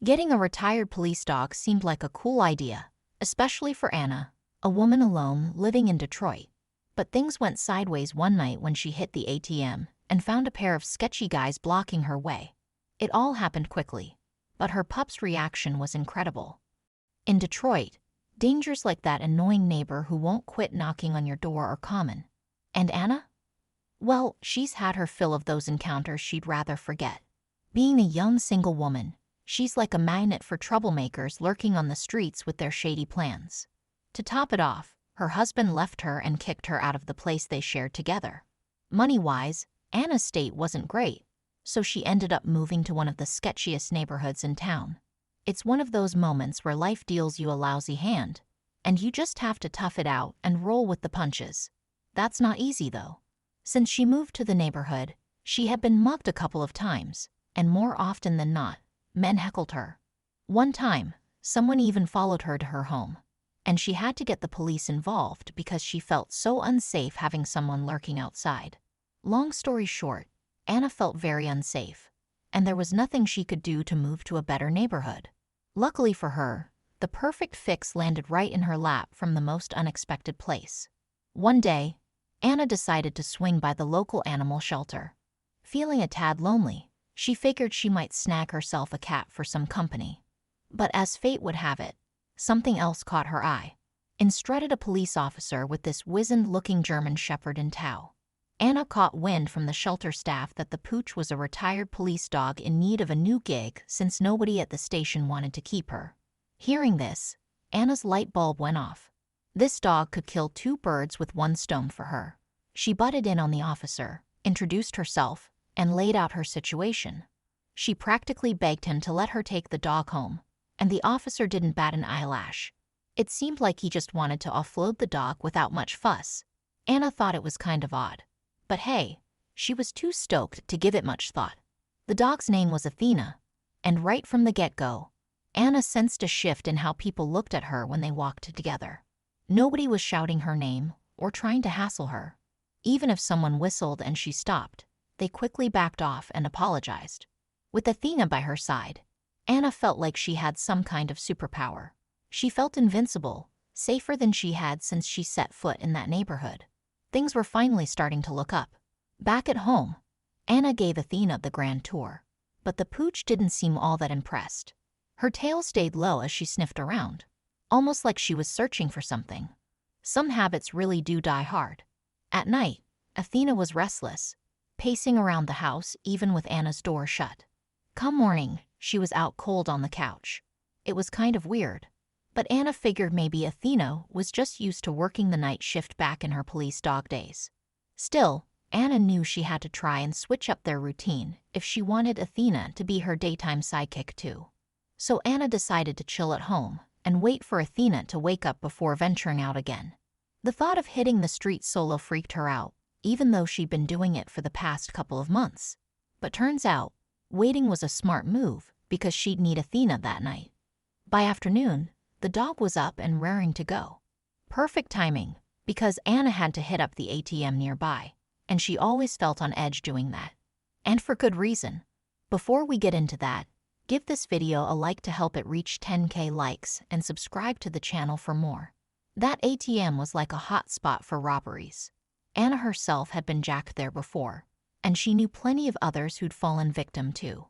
Getting a retired police dog seemed like a cool idea, especially for Anna, a woman alone living in Detroit. But things went sideways one night when she hit the ATM and found a pair of sketchy guys blocking her way. It all happened quickly, but her pup's reaction was incredible. In Detroit, dangers like that annoying neighbor who won't quit knocking on your door are common. And Anna? Well, she's had her fill of those encounters she'd rather forget. Being a young single woman, she's like a magnet for troublemakers lurking on the streets with their shady plans. To top it off, her husband left her and kicked her out of the place they shared together. Money-wise, Anna's state wasn't great, so she ended up moving to one of the sketchiest neighborhoods in town. It's one of those moments where life deals you a lousy hand, and you just have to tough it out and roll with the punches. That's not easy, though. Since she moved to the neighborhood, she had been mugged a couple of times, and more often than not, men heckled her. One time, someone even followed her to her home, and she had to get the police involved because she felt so unsafe having someone lurking outside. Long story short, Anna felt very unsafe, and there was nothing she could do to move to a better neighborhood. Luckily for her, the perfect fix landed right in her lap from the most unexpected place. One day, Anna decided to swing by the local animal shelter. Feeling a tad lonely, she figured she might snag herself a cat for some company. But as fate would have it, something else caught her eye. In strutted a police officer with this wizened-looking German Shepherd in tow. Anna caught wind from the shelter staff that the pooch was a retired police dog in need of a new gig since nobody at the station wanted to keep her. Hearing this, Anna's light bulb went off. This dog could kill two birds with one stone for her. She butted in on the officer, introduced herself, and laid out her situation. She practically begged him to let her take the dog home, and the officer didn't bat an eyelash. It seemed like he just wanted to offload the dog without much fuss. Anna thought it was kind of odd. But hey, she was too stoked to give it much thought. The dog's name was Athena, and right from the get-go, Anna sensed a shift in how people looked at her when they walked together. Nobody was shouting her name or trying to hassle her. Even if someone whistled and she stopped, they quickly backed off and apologized. With Athena by her side, Anna felt like she had some kind of superpower. She felt invincible, safer than she had since she set foot in that neighborhood. Things were finally starting to look up. Back at home, Anna gave Athena the grand tour, but the pooch didn't seem all that impressed. Her tail stayed low as she sniffed around, almost like she was searching for something. Some habits really do die hard. At night, Athena was restless, pacing around the house even with Anna's door shut. Come morning, she was out cold on the couch. It was kind of weird, but Anna figured maybe Athena was just used to working the night shift back in her police dog days. Still, Anna knew she had to try and switch up their routine if she wanted Athena to be her daytime sidekick too. So Anna decided to chill at home and wait for Athena to wake up before venturing out again. The thought of hitting the street solo freaked her out, even though she'd been doing it for the past couple of months. But turns out, waiting was a smart move because she'd need Athena that night. By afternoon, the dog was up and raring to go. Perfect timing, because Anna had to hit up the ATM nearby, and she always felt on edge doing that. And for good reason. Before we get into that, give this video a like to help it reach 10K likes and subscribe to the channel for more. That ATM was like a hot spot for robberies. Anna herself had been jacked there before, and she knew plenty of others who'd fallen victim too.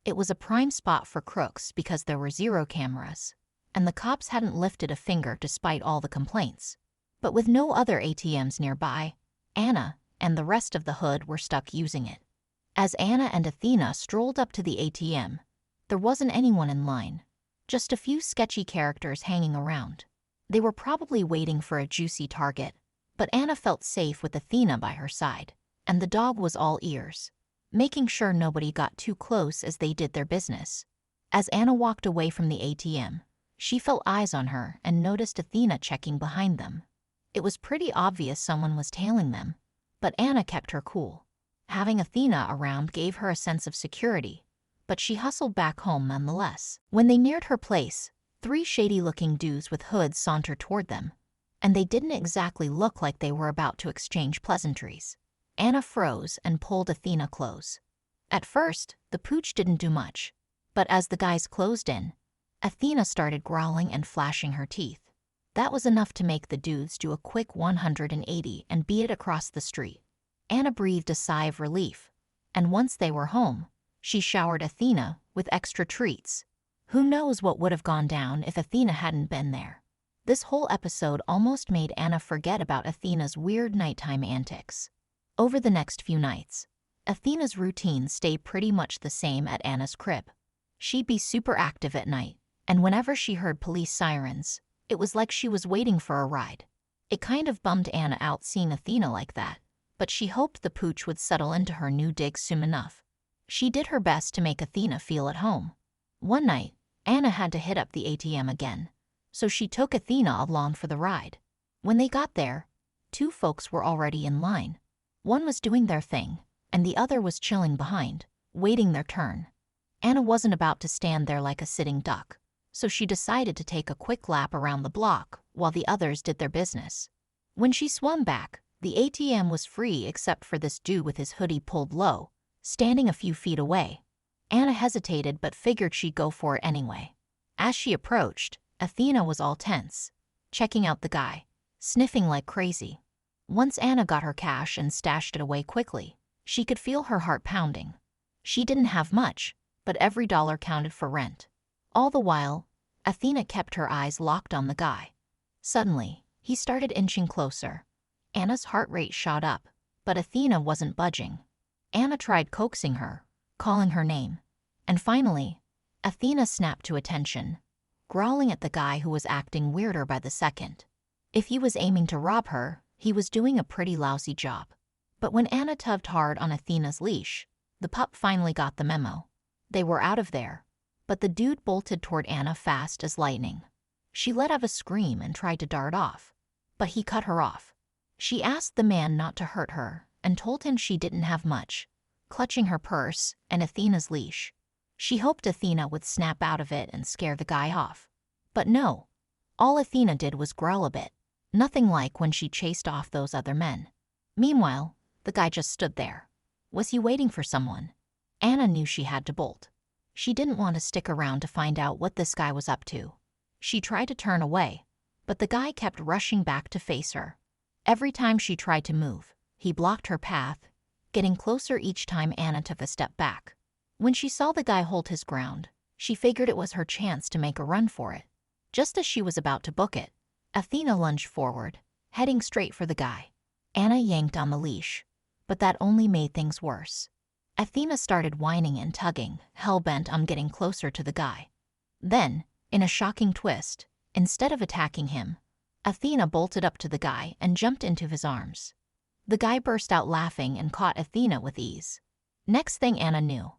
It was a prime spot for crooks because there were zero cameras, and the cops hadn't lifted a finger despite all the complaints. But with no other ATMs nearby, Anna and the rest of the hood were stuck using it. As Anna and Athena strolled up to the ATM, there wasn't anyone in line, just a few sketchy characters hanging around. They were probably waiting for a juicy target, but Anna felt safe with Athena by her side, and the dog was all ears, making sure nobody got too close as they did their business. As Anna walked away from the ATM, she felt eyes on her and noticed Athena checking behind them. It was pretty obvious someone was tailing them, but Anna kept her cool. Having Athena around gave her a sense of security, but she hustled back home nonetheless. When they neared her place, 3 shady-looking dudes with hoods sauntered toward them, and they didn't exactly look like they were about to exchange pleasantries. Anna froze and pulled Athena close. At first, the pooch didn't do much, But as the guys closed in, Athena started growling and flashing her teeth. That was enough to make the dudes do a quick 180 and beat it across the street. Anna breathed a sigh of relief, and once they were home, she showered Athena with extra treats. Who knows what would have gone down if Athena hadn't been there. This whole episode almost made Anna forget about Athena's weird nighttime antics. Over the next few nights, Athena's routine stayed pretty much the same at Anna's crib. She'd be super active at night, and whenever she heard police sirens, it was like she was waiting for a ride. It kind of bummed Anna out seeing Athena like that, but she hoped the pooch would settle into her new dig soon enough. She did her best to make Athena feel at home. One night, Anna had to hit up the ATM again, so she took Athena along for the ride. When they got there, two folks were already in line. One was doing their thing, and the other was chilling behind, waiting their turn. Anna wasn't about to stand there like a sitting duck, so she decided to take a quick lap around the block while the others did their business. When she swung back, the ATM was free except for this dude with his hoodie pulled low, standing a few feet away. Anna hesitated but figured she'd go for it anyway. As she approached, Athena was all tense, checking out the guy, sniffing like crazy. Once Anna got her cash and stashed it away quickly, she could feel her heart pounding. She didn't have much, but every dollar counted for rent. All the while, Athena kept her eyes locked on the guy. Suddenly, he started inching closer. Anna's heart rate shot up, but Athena wasn't budging. Anna tried coaxing her, calling her name, and finally, Athena snapped to attention, growling at the guy who was acting weirder by the second. If he was aiming to rob her, he was doing a pretty lousy job. But when Anna tugged hard on Athena's leash, the pup finally got the memo. They were out of there, but the dude bolted toward Anna fast as lightning. She let out a scream and tried to dart off, but he cut her off. She asked the man not to hurt her and told him she didn't have much, clutching her purse and Athena's leash. She hoped Athena would snap out of it and scare the guy off. But no, all Athena did was growl a bit, nothing like when she chased off those other men. Meanwhile, the guy just stood there. Was he waiting for someone? Anna knew she had to bolt. She didn't want to stick around to find out what this guy was up to. She tried to turn away, but the guy kept rushing back to face her. Every time she tried to move, he blocked her path, getting closer each time Anna took a step back. When she saw the guy hold his ground, she figured it was her chance to make a run for it. Just as she was about to book it, Athena lunged forward, heading straight for the guy. Anna yanked on the leash, but that only made things worse. Athena started whining and tugging, hell-bent on getting closer to the guy. Then, in a shocking twist, instead of attacking him, Athena bolted up to the guy and jumped into his arms. The guy burst out laughing and caught Athena with ease. Next thing Anna knew,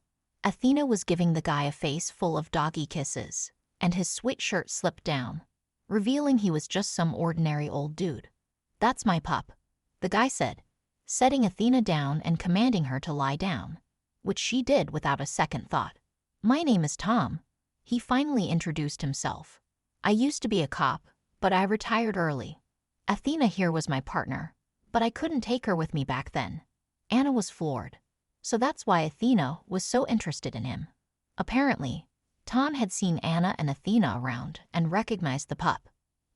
Athena was giving the guy a face full of doggy kisses, and his sweatshirt slipped down, revealing he was just some ordinary old dude. "That's my pup," the guy said, setting Athena down and commanding her to lie down, which she did without a second thought. "My name is Tom," he finally introduced himself. "I used to be a cop, but I retired early. Athena here was my partner, but I couldn't take her with me back then." Anna was floored. So that's why Athena was so interested in him. Apparently, Tom had seen Anna and Athena around and recognized the pup.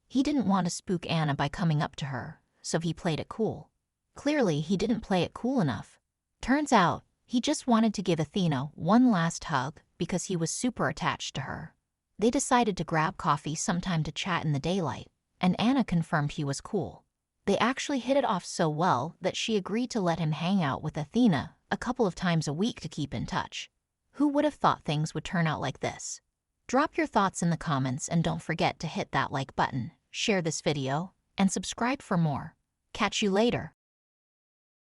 He didn't want to spook Anna by coming up to her, so he played it cool. Clearly, he didn't play it cool enough. Turns out, he just wanted to give Athena one last hug because he was super attached to her. They decided to grab coffee sometime to chat in the daylight, and Anna confirmed he was cool. They actually hit it off so well that she agreed to let him hang out with Athena a couple of times a week to keep in touch. Who would have thought things would turn out like this? Drop your thoughts in the comments and don't forget to hit that like button, share this video, and subscribe for more. Catch you later.